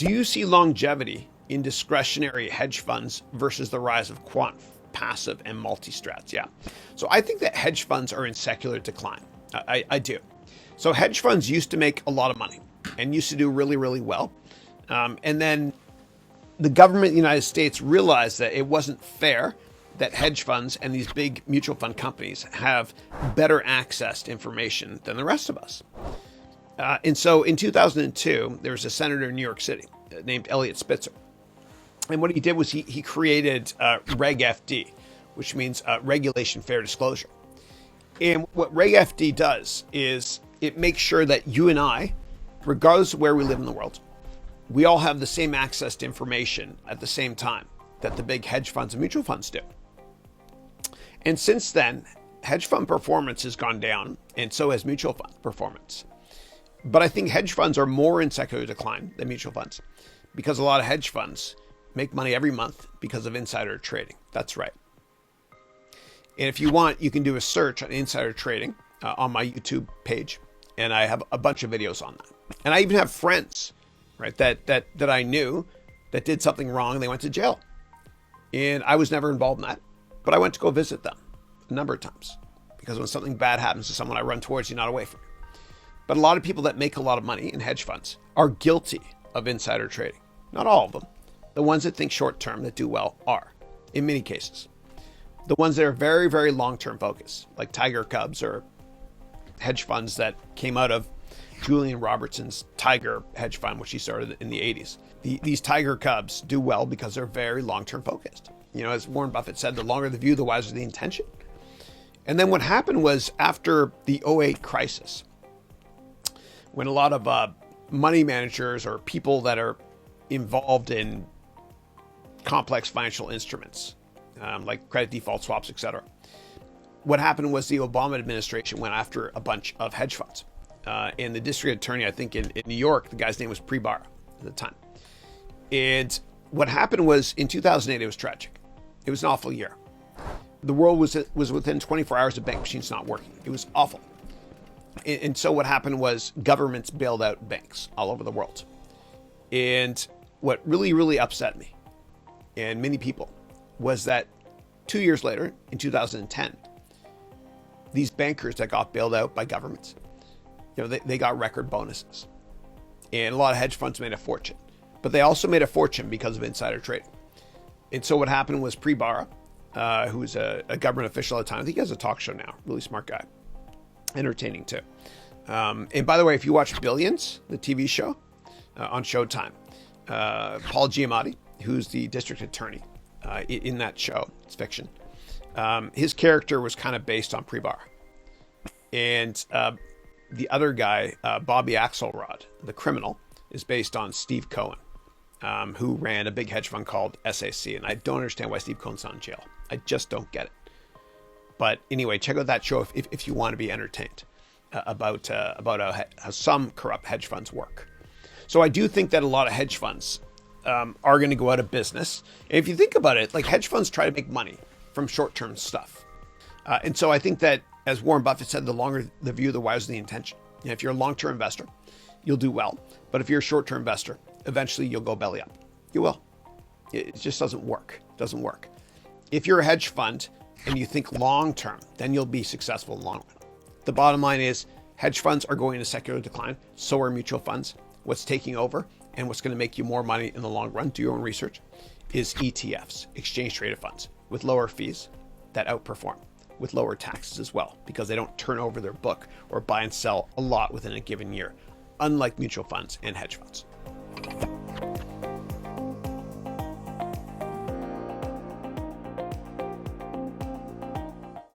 Do you see longevity in discretionary hedge funds versus the rise of quant, passive, and multi-strats? Yeah. So I think that hedge funds are in secular decline. I do. So hedge funds used to make a lot of money and used to do really, really well. And then the government in the United States realized that it wasn't fair that hedge funds and these big mutual fund companies have better access to information than the rest of us. And so in 2002, there was a senator in New York City named Eliot Spitzer. And what he did was he created Reg FD, which means Regulation Fair Disclosure. And what Reg FD does is it makes sure that you and I, regardless of where we live in the world, we all have the same access to information at the same time that the big hedge funds and mutual funds do. And since then, hedge fund performance has gone down, and so has mutual fund performance. But I think hedge funds are more in secular decline than mutual funds because a lot of hedge funds make money every month because of insider trading. That's right. And if you want, you can do a search on insider trading on my YouTube page, and I have a bunch of videos on that. And I even have friends, right, that I knew that did something wrong. They went to jail, and I was never involved in that, but I went to go visit them a number of times because when something bad happens to someone, I run towards you, not away from you. But a lot of people that make a lot of money in hedge funds are guilty of insider trading. Not all of them. The ones that think short term that do well are, in many cases. The ones that are very, very long-term focused, like Tiger Cubs or hedge funds that came out of Julian Robertson's Tiger hedge fund, which he started in the 80s. These Tiger Cubs do well because they're very long-term focused. You know, as Warren Buffett said, the longer the view, the wiser the intention. And then what happened was after the '08 crisis, when a lot of money managers or people that are involved in complex financial instruments, like credit default swaps, etc. What happened was the Obama administration went after a bunch of hedge funds. And the district attorney, I think in New York, the guy's name was Pre-Barra at the time. And what happened was in 2008, it was tragic. It was an awful year. The world was within 24 hours of bank machines not working. It was awful. And so what happened was governments bailed out banks all over the world. And what really, really upset me and many people was that 2 years later, in 2010, these bankers that got bailed out by governments, you know, they got record bonuses. And a lot of hedge funds made a fortune. But they also made a fortune because of insider trading. And so what happened was Pre-Barra, who was a government official at the time, I think he has a talk show now, really smart guy. Entertaining too. And by the way, if you watch Billions, the TV show on Showtime, Paul Giamatti, who's the district attorney in that show, it's fiction, his character was kind of based on Pre-Barra. And the other guy, Bobby Axelrod, the criminal, is based on Steve Cohen, who ran a big hedge fund called SAC. And I don't understand why Steve Cohen's not in jail. I just don't get it. But anyway, check out that show if you want to be entertained about how some corrupt hedge funds work. So I do think that a lot of hedge funds are going to go out of business. And if you think about it, like hedge funds try to make money from short-term stuff. And so I think that, as Warren Buffett said, the longer the view, the wiser the intention. You know, if you're a long-term investor, you'll do well. But if you're a short-term investor, eventually you'll go belly up. You will. It just doesn't work. It doesn't work. If you're a hedge fund and you think long-term, then you'll be successful in the long run. The bottom line is hedge funds are going into secular decline. So are mutual funds. What's taking over and what's going to make you more money in the long run, do your own research, is ETFs, exchange traded funds, with lower fees that outperform, with lower taxes as well, because they don't turn over their book or buy and sell a lot within a given year, unlike mutual funds and hedge funds.